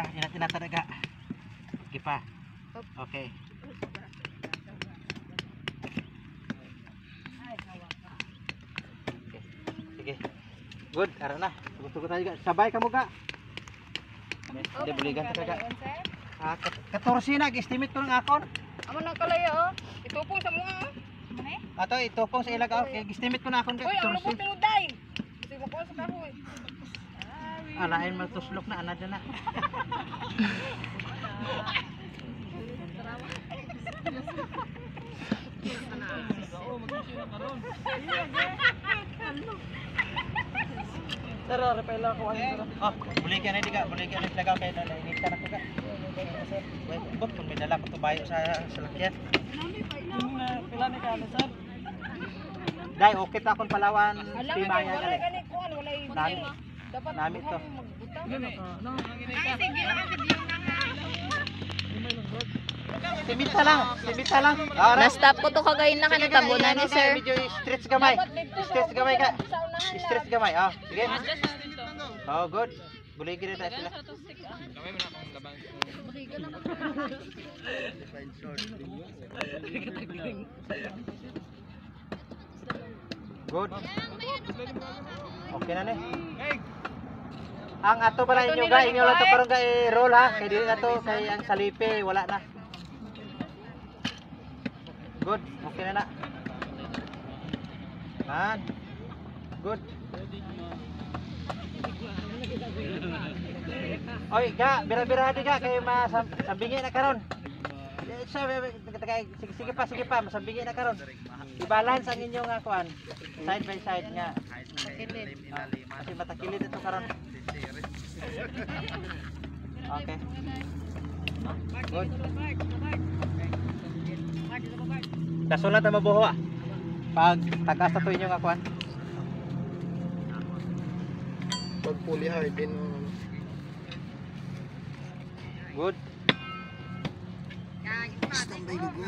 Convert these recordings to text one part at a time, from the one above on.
Tinataraga. Sige pa. Okay. Sige. Good, ara na. Tugot-tugot tayo ga. Sabay ka mo ga. Hindi buligan ka ga. 14 na, estimate ko ng akon. Amo nang kalaya oh. Itupong sa mga. Ato itupong sa ilag ako. Estimate ko na akon ga. Uy, ang lubot ng uday. Kasi mo ko sa kahoy. Alain matuslok na ana na. Tara, repela ko ano. Oh, buligan na di ka, buligan na lagaw kay nainita na ko ka. Wait, bot kung may dala ko to bayo sa salakyan. Pila ni ka ano sir? Dai, okay ta akong Palawan, Timaya gali. Nami. Dapat Nami to. Simita lang. Na-stop ko to kagayin na kanang tabunan ni sir. Medyo stretch gamay. Stretch gamay ka. Stretch gamay. Oh, sige. Oh, good. Buligid na tayo sila. Good. Okay na ni. Ang ato pala inyo ga, inyo lang to karon ga i-roll ha. Kay dili na to kay ang salipe wala na. Good. Okay na na. Man. Good. Oy, ga, bira-bira di ga kay masambingi na karon. Sige pa, masambingi na karon. I-balance ang inyong kuan. Side by side nga. Kasi matakilid ito karon. Okay. Good. Kasulat na mabuho ah. Pag tagas na ito inyong kuan. Pag fully harden. Good. Standby lugo.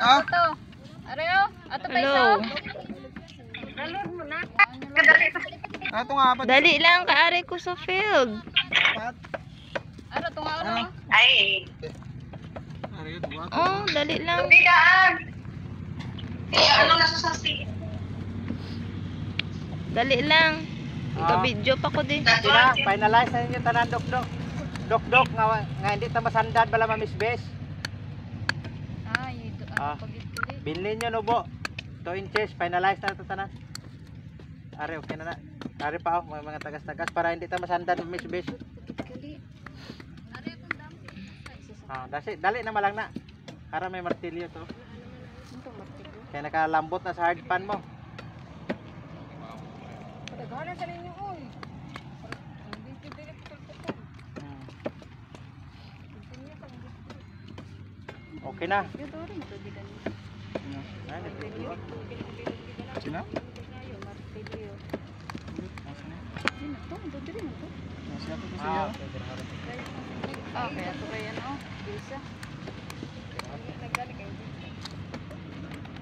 Ato. Areo, ato pa isa. Hello. Dalor mo na. Ato nga pa. Dali lang kaari ko sa field. Ano to nga ano? Ay, Oh, dali lang. bigaan. Ano na sa sasi? Dali lang. Ika-video pa ko din. Sila, finalize na ninyo tanan dok-dok. Dok-dok nga hindi ta masandad bala mamisbes. Ay, ito Ah. ano pagit-kulit. Bilhin nyo no bo. 2 inches, finalize na ito tanan. Are, okay na na. Are pa oh, mga tagas-tagas para hindi ta masandad mamisbes. Ah, dali na malang na. Para may martilyo to. Kaya nakalambot na sa hard pan mo. Padaghanan sa ninyo oy. Hindi pwede putol-putol. Okay na. Dito rin matubigan. Ay, nagtitiwag. Sina? Martilyo. Dito to, dito rin to. Masya ko Ah, siya. okay, grabe. Okay, ato kaya no. Bisa. Nagdali kayo.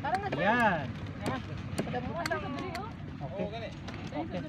Tara na. Yan. Pada mo sa diri oh. Okay. Okay.